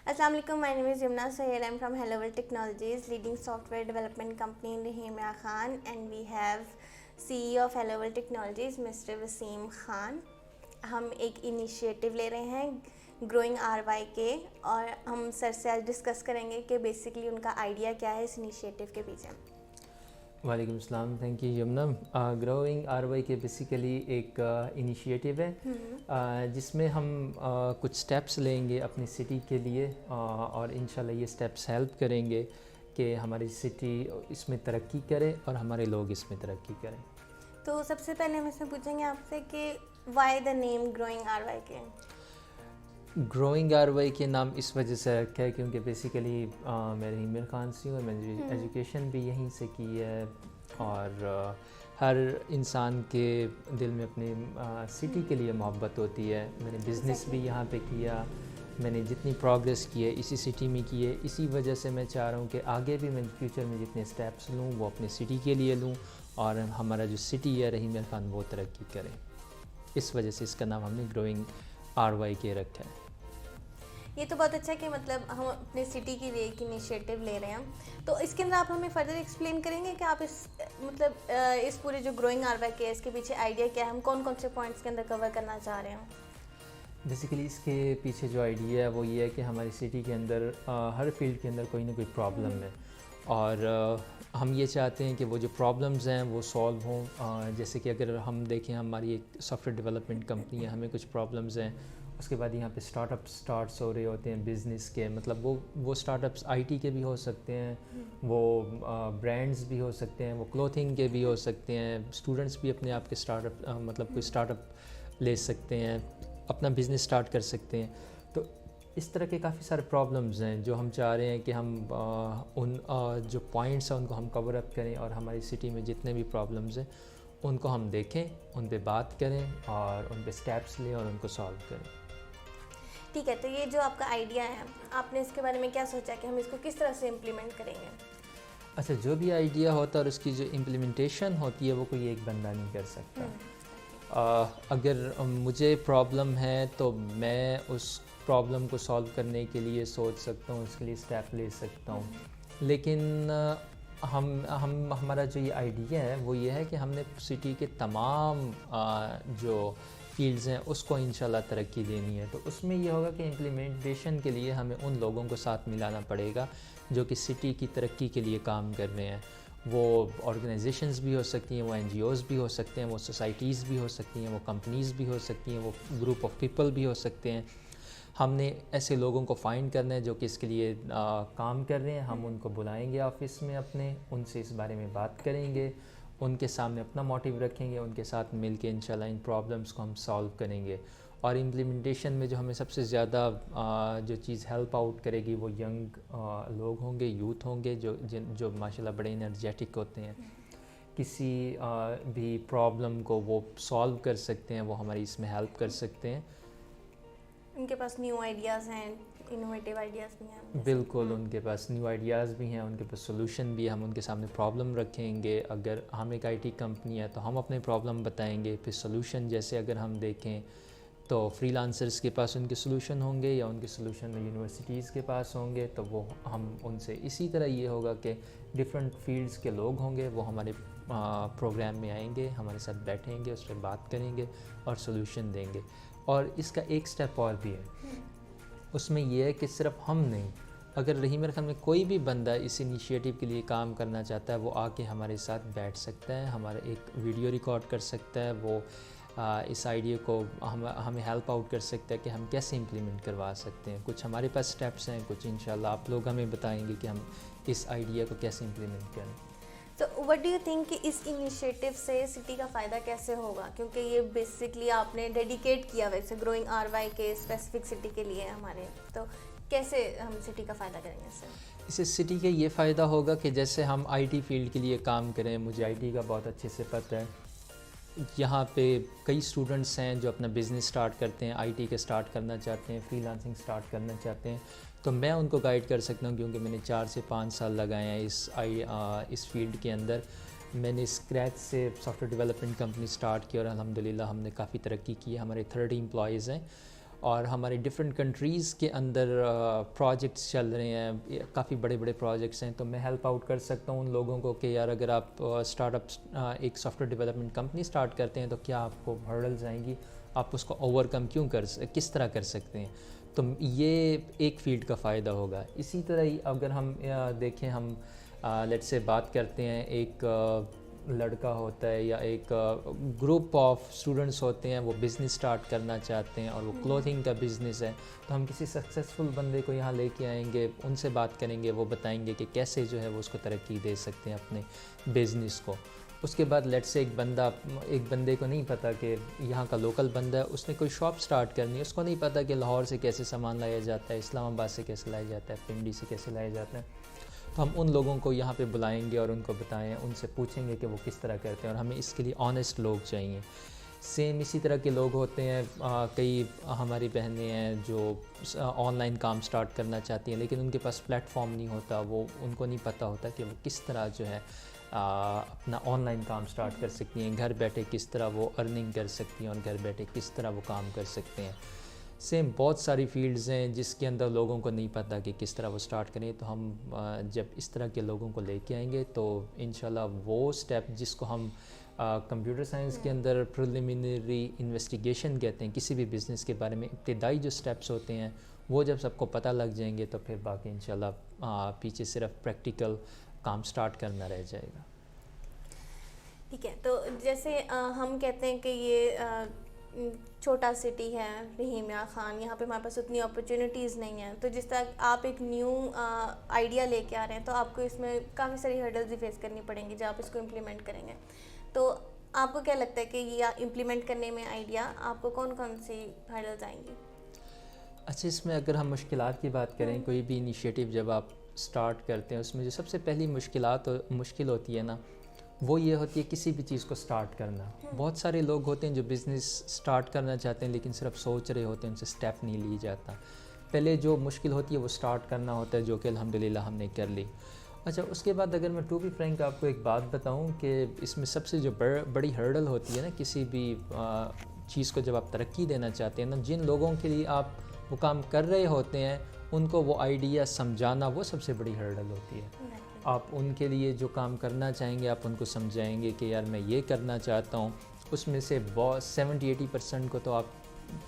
Assalamu alaikum, my name is Yumna Sohail. I'm from Hello World Technologies, leading software development company in Rahim Khan, and we have CEO of Hello World Technologies, Mr. Wasim Khan. ہم ایک initiative لے رہے ہیں growing R Y کے، اور ہم سر سے آج ڈسکس کریں گے کہ بیسکلی ان کا آئیڈیا کیا ہے اس انیشیٹو کے پیچھے. وعلیکم السلام. Thank you Yamna. Growing R Y K basically ایک انیشیٹو ہے جس میں ہم کچھ سٹیپس لیں گے اپنی سٹی کے لیے، اور انشاءاللہ یہ سٹیپس ہیلپ کریں گے کہ ہماری سٹی اس میں ترقی کرے اور ہمارے لوگ اس میں ترقی کریں. تو سب سے پہلے ہم اس میں پوچھیں گے آپ سے کہ why the name growing R Y K? Growing R Y K نام اس وجہ سے رکھا ہے کیونکہ بیسیکلی میں رحیم خان سے ہوں، میں نے ایجوکیشن بھی یہیں سے کی ہے، اور ہر انسان کے دل میں اپنی سٹی کے لیے محبت ہوتی ہے. میں نے بزنس بھی یہاں پہ کیا، میں نے جتنی پروگریس کی ہے اسی سٹی میں کی ہے. اسی وجہ سے میں چاہ رہا ہوں کہ آگے بھی میں فیوچر میں جتنے اسٹیپس لوں وہ اپنے سٹی کے لیے لوں، اور ہمارا جو سٹی ہے رحیم خان وہ ترقی کرے. اس وجہ سے اس کا نام ہم نے گروئنگ آر وائی کے رکھا ہے. یہ تو بہت اچھا ہے کہ مطلب ہم اپنے سٹی کے لیے ایک انیشیٹو لے رہے ہیں. تو اس کے اندر آپ ہمیں فردر ایکسپلین کریں گے کہ آپ اس پورے جو گروئنگ آر وائی کے اس کے پیچھے آئیڈیا کیا ہے، ہم کون کون سے پوائنٹس کے اندر کور کرنا چاہ رہے ہیں؟ بیسیکلی اس کے پیچھے جو آئیڈیا ہے وہ یہ ہے کہ ہماری سٹی کے اندر ہر فیلڈ کے اندر کوئی نہ کوئی پرابلم ہے، اور ہم یہ چاہتے ہیں کہ وہ جو پرابلمز ہیں وہ سولو ہوں. جیسے کہ اگر ہم دیکھیں ہماری ایک سافٹ ویئر ڈیولپمنٹ کمپنی ہے، ہمیں کچھ پرابلمز ہیں، اس کے بعد یہاں پہ اسٹارٹس ہو رہے ہوتے ہیں بزنس کے. مطلب وہ اسٹارٹ اپس آئی ٹی کے بھی ہو سکتے ہیں، وہ برانڈز بھی ہو سکتے ہیں، وہ کلوتھنگ کے بھی ہو سکتے ہیں. اسٹوڈنٹس بھی اپنے آپ کے مطلب کوئی اسٹارٹ اپ لے سکتے ہیں، اپنا بزنس اسٹارٹ کر سکتے ہیں. تو اس طرح کے کافی سارے پرابلمز ہیں جو ہم چاہ رہے ہیں کہ ہم ان جو پوائنٹس ہیں ان کو ہم کور اپ کریں، اور ہماری سٹی میں جتنے بھی پرابلمز ہیں ان کو ہم دیکھیں، ان پہ بات کریں، اور ان پہ اسٹیپس لیں اور ان کو سالو کریں. ٹھیک ہے، تو یہ جو آپ کا آئیڈیا ہے آپ نے اس کے بارے میں کیا سوچا کہ ہم اس کو کس طرح سے امپلیمنٹ کریں گے؟ اچھا، جو بھی آئیڈیا ہوتا ہے اور اس کی جو امپلیمنٹیشن ہوتی ہے وہ کوئی ایک بندہ نہیں کر سکتا. اگر مجھے پرابلم ہے تو میں اس پرابلم کو سالو کرنے کے لیے سوچ سکتا ہوں، اس کے لیے اسٹیپ لے سکتا ہوں. لیکن ہمارا جو یہ آئیڈیا ہے وہ یہ ہے کہ ہم نے سٹی کے تمام جو فیلڈز ہیں اس کو انشاءاللہ ترقی دینی ہے. تو اس میں یہ ہوگا کہ امپلیمنٹیشن کے لیے ہمیں ان لوگوں کو ساتھ ملانا پڑے گا جو کہ سٹی کی ترقی کے لیے کام کر رہے ہیں. وہ آرگنائزیشنز بھی ہو سکتی ہیں، وہ این جی اوز بھی ہو سکتے ہیں، وہ سوسائٹیز بھی ہو سکتی ہیں، وہ کمپنیز بھی ہو سکتی ہیں، وہ گروپ آف پیپل بھی ہو سکتے ہیں. ہم نے ایسے لوگوں کو فائنڈ کرنا ہے جو کہ اس کے لیے کام کر رہے ہیں. ہم ان کو بلائیں گے آفس میں اپنے، ان سے اس بارے میں بات کریں گے، ان کے سامنے اپنا موٹیو رکھیں گے، ان کے ساتھ مل کے انشاءاللہ ان پرابلمس کو ہم سالو کریں گے. اور امپلیمنٹیشن میں جو ہمیں سب سے زیادہ جو چیز ہیلپ آؤٹ کرے گی وہ ینگ لوگ ہوں گے، یوتھ ہوں گے، جو ماشاءاللہ بڑے انرجیٹک ہوتے ہیں، کسی بھی پرابلم کو وہ سالو کر سکتے ہیں، وہ ہماری اس میں ہیلپ کر سکتے ہیں. ان کے پاس نیو آئیڈیاز ہیں، انوویٹیو آئیڈیاز بھی ہیں. بالکل، ان کے پاس نیو آئیڈیاز بھی ہیں، ان کے پاس سولوشن بھی ہے. ہم ان کے سامنے پرابلم رکھیں گے. اگر ہم ایک آئی ٹی کمپنی ہے تو ہم اپنے پرابلم بتائیں گے. پھر سولوشن جیسے اگر ہم دیکھیں تو فری لانسرز کے پاس ان کے سولوشن ہوں گے، یا ان کے سولوشن یونیورسٹیز کے پاس ہوں گے، تو وہ ہم ان سے اسی طرح یہ ہوگا کہ ڈفرینٹ فیلڈز کے لوگ ہوں گے، وہ ہمارے پروگرام میں آئیں گے، ہمارے ساتھ بیٹھیں گے، اس پہ بات کریں گے اور سولوشن دیں گے. اور اس کا ایک سٹیپ اور بھی ہے، اس میں یہ ہے کہ صرف ہم نہیں، اگر رحیم خان میں کوئی بھی بندہ اس انیشیٹو کے لیے کام کرنا چاہتا ہے وہ آ کے ہمارے ساتھ بیٹھ سکتا ہے، ہمارا ایک ویڈیو ریکارڈ کر سکتا ہے، وہ اس آئیڈیا کو ہمیں ہیلپ آؤٹ کر سکتا ہے کہ ہم کیسے امپلیمنٹ کروا سکتے ہیں. کچھ ہمارے پاس سٹیپس ہیں، کچھ انشاءاللہ آپ لوگ ہمیں بتائیں گے کہ ہم اس آئیڈیا کو کیسے امپلیمنٹ کریں. تو وٹ ڈو یو تھنک کہ اس انیشیٹو سے سٹی کا فائدہ کیسے ہوگا؟ کیونکہ یہ بیسکلی آپ نے ڈیڈیکیٹ کیا ویسے گروئنگ آر وائی کے اسپیسیفک سٹی کے لیے ہمارے، تو کیسے ہم سٹی کا فائدہ کریں گے اس سے؟ اس سے سٹی کا یہ فائدہ ہوگا کہ جیسے ہم آئی ٹی فیلڈ کے لیے کام کریں، مجھے آئی ٹی کا بہت اچھے سے پتہ ہے. یہاں پہ کئی اسٹوڈنٹس ہیں جو اپنا بزنس اسٹارٹ کرتے ہیں، آئی ٹی کے اسٹارٹ کرنا چاہتے ہیں، فری لانسنگ اسٹارٹ کرنا چاہتے ہیں. تو میں ان کو گائیڈ کر سکتا ہوں کیونکہ میں نے 4 سے 5 سال لگائے ہیں اس فیلڈ کے اندر. میں نے اسکریچ سے soft where development company start کی اور الحمدللہ ہم نے کافی ترقی کی ہے. ہمارے 30 امپلائیز ہیں اور ہماری ڈفرینٹ کنٹریز کے اندر پروجیکٹس چل رہے ہیں, کافی بڑے بڑے پروجیکٹس ہیں, تو میں ہیلپ آؤٹ کر سکتا ہوں ان لوگوں کو کہ یار اگر آپ اسٹارٹ اپ ایک soft where development company start کرتے ہیں تو کیا آپ کو ہرڈلز آئیں گی, آپ اس کو اوور کم کس طرح کر سکتے ہیں. تو یہ ایک فیلڈ کا فائدہ ہوگا. اسی طرح ہی اگر ہم دیکھیں, ہم لیٹ سے بات کرتے ہیں, ایک لڑکا ہوتا ہے یا ایک گروپ آف اسٹوڈنٹس ہوتے ہیں, وہ بزنس سٹارٹ کرنا چاہتے ہیں اور وہ کلوتھنگ کا بزنس ہے, تو ہم کسی سکسیزفل بندے کو یہاں لے کے آئیں گے, ان سے بات کریں گے, وہ بتائیں گے کہ کیسے جو ہے وہ اس کو ترقی دے سکتے ہیں اپنے بزنس کو. اس کے بعد لیٹ سے ایک بندے کو نہیں پتہ کہ یہاں کا لوکل بندہ ہے, اس نے کوئی شاپ سٹارٹ کرنی ہے, اس کو نہیں پتہ کہ لاہور سے کیسے سامان لایا جاتا ہے, اسلام آباد سے کیسے لایا جاتا ہے, پنڈی سے کیسے لایا جاتا ہے. تو ہم ان لوگوں کو یہاں پہ بلائیں گے اور ان کو بتائیں, ان سے پوچھیں گے کہ وہ کس طرح کرتے ہیں, اور ہمیں اس کے لیے آنیسٹ لوگ چاہیے. سیم اسی طرح کے لوگ ہوتے ہیں, کئی ہماری بہنیں ہیں جو آن لائن کام سٹارٹ کرنا چاہتی ہیں لیکن ان کے پاس پلیٹ فارم نہیں ہوتا, وہ ان کو نہیں پتہ ہوتا کہ وہ کس طرح جو ہے اپنا آن لائن کام سٹارٹ کر سکتی ہیں, گھر بیٹھے کس طرح وہ ارننگ کر سکتی ہیں اور گھر بیٹھے کس طرح وہ کام کر سکتے ہیں. سیم بہت ساری فیلڈز ہیں جس کے اندر لوگوں کو نہیں پتہ کہ کس طرح وہ سٹارٹ کریں. تو ہم جب اس طرح کے لوگوں کو لے کے آئیں گے تو انشاءاللہ وہ سٹیپ جس کو ہم کمپیوٹر سائنس کے اندر پریلیمنری انویسٹیگیشن کہتے ہیں, کسی بھی بزنس کے بارے میں ابتدائی جو سٹیپس ہوتے ہیں وہ جب سب کو پتہ لگ جائیں گے تو پھر باقی انشاءاللہ پیچھے صرف پریکٹیکل کام سٹارٹ کرنا رہ جائے گا. ٹھیک ہے, تو جیسے ہم کہتے ہیں کہ یہ چھوٹا سٹی ہے رحیم یار خان, یہاں پہ ہمارے پاس اتنی اپرچونیٹیز نہیں ہیں, تو جس طرح آپ ایک نیو آئیڈیا لے کے آ رہے ہیں تو آپ کو اس میں کافی ساری ہرڈلز بھی فیس کرنی پڑیں گی جب آپ اس کو امپلیمنٹ کریں گے. تو آپ کو کیا لگتا ہے کہ یہ امپلیمنٹ کرنے میں آئیڈیا آپ کو کون کون سی ہرڈلز آئیں گی؟ اچھا, اس میں اگر ہم مشکلات کی بات کریں, کوئی بھی انیشیٹو جب آپ سٹارٹ کرتے ہیں اس میں جو سب سے پہلی مشکل ہوتی ہے نا, وہ یہ ہوتی ہے کسی بھی چیز کو سٹارٹ کرنا. بہت سارے لوگ ہوتے ہیں جو بزنس سٹارٹ کرنا چاہتے ہیں لیکن صرف سوچ رہے ہوتے ہیں, ان سے سٹیپ نہیں لی جاتا. پہلے جو مشکل ہوتی ہے وہ سٹارٹ کرنا ہوتا ہے, جو کہ الحمدللہ ہم نے کر لی. اچھا, اس کے بعد اگر میں ٹو بی فرینک آپ کو ایک بات بتاؤں کہ اس میں سب سے جو بڑی ہرڈل ہوتی ہے نا کسی بھی چیز کو جب آپ ترقی دینا چاہتے ہیں نا, جن لوگوں کے لیے آپ وہ کام کر رہے ہوتے ہیں ان کو وہ آئیڈیا سمجھانا وہ سب سے بڑی ہرڈل ہوتی ہے. آپ ان کے لیے جو کام کرنا چاہیں گے آپ ان کو سمجھائیں گے کہ یار میں یہ کرنا چاہتا ہوں, اس میں سے 70-80% کو تو آپ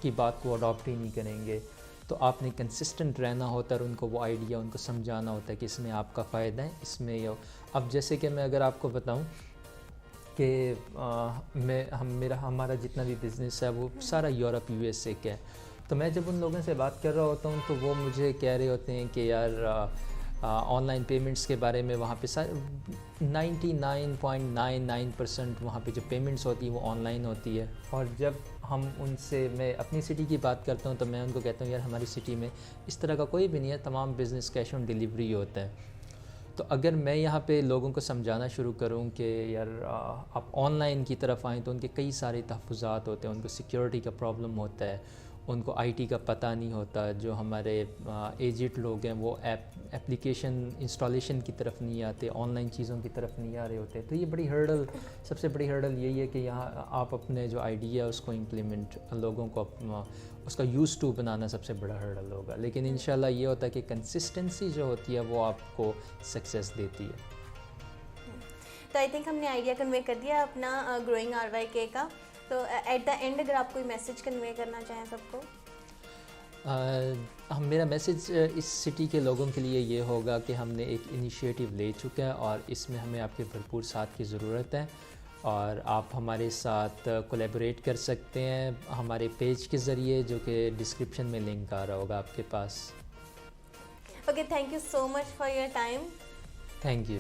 کی بات کو اڈاپٹ ہی نہیں کریں گے. تو آپ نے کنسسٹنٹ رہنا ہوتا ہے اور ان کو وہ آئیڈیا ان کو سمجھانا ہوتا ہے کہ اس میں آپ کا فائدہ ہے, اس میں یہ. اب جیسے کہ میں اگر آپ کو بتاؤں کہ ہمارا جتنا بھی بزنس ہے وہ سارا یورپ USA کا ہے, تو میں جب ان لوگوں سے بات کر رہا ہوتا ہوں تو وہ مجھے کہہ رہے ہوتے ہیں کہ یار آن لائن پیمنٹس کے بارے میں وہاں پہ 99.99% وہاں پہ جو پیمنٹس ہوتی ہیں وہ آن لائن ہوتی ہے. اور جب میں اپنی سٹی کی بات کرتا ہوں تو میں ان کو کہتا ہوں یار ہماری سٹی میں اس طرح کا کوئی بھی نہیں ہے, تمام بزنس کیش آن ڈیلیوری ہوتا ہے. تو اگر میں یہاں پہ لوگوں کو سمجھانا شروع کروں کہ یار آپ آن لائن کی طرف آئیں تو ان کے کئی سارے تحفظات ہوتے ہیں, ان کو سیکیورٹی کا پرابلم ہوتا ہے, ان کو IT کا پتہ نہیں ہوتا, جو ہمارے ایجنٹ لوگ ہیں وہ اپلیکیشن انسٹالیشن کی طرف نہیں آتے, آن لائن چیزوں کی طرف نہیں آ رہے ہوتے. تو یہ سب سے بڑی ہرڈل یہی ہے کہ یہاں آپ اپنے جو آئیڈیا اس کو امپلیمنٹ لوگوں کو اس کا یوز ٹو بنانا سب سے بڑا ہرڈل ہوگا. لیکن انشاءاللہ یہ ہوتا ہے کہ کنسسٹنسی جو ہوتی ہے وہ آپ کو سکسیس دیتی ہے. تو آئی تھنک ہم نے آئیڈیا کنوے کر دیا اپنا گروئنگ RYK کا. تو ایٹ دا اینڈ اگر آپ کوئی میسیج کنوے کرنا چاہیں سب کو, میرا میسیج اس سٹی کے لوگوں کے لیے یہ ہوگا کہ ہم نے ایک انیشیٹو لے چکا ہے اور اس میں ہمیں آپ کے بھرپور ساتھ کی ضرورت ہے, اور آپ ہمارے ساتھ کولیبوریٹ کر سکتے ہیں ہمارے پیج کے ذریعے, جو کہ ڈسکرپشن میں لنک آ رہا ہوگا آپ کے پاس. Okay, thank you so much for your time. Thank you.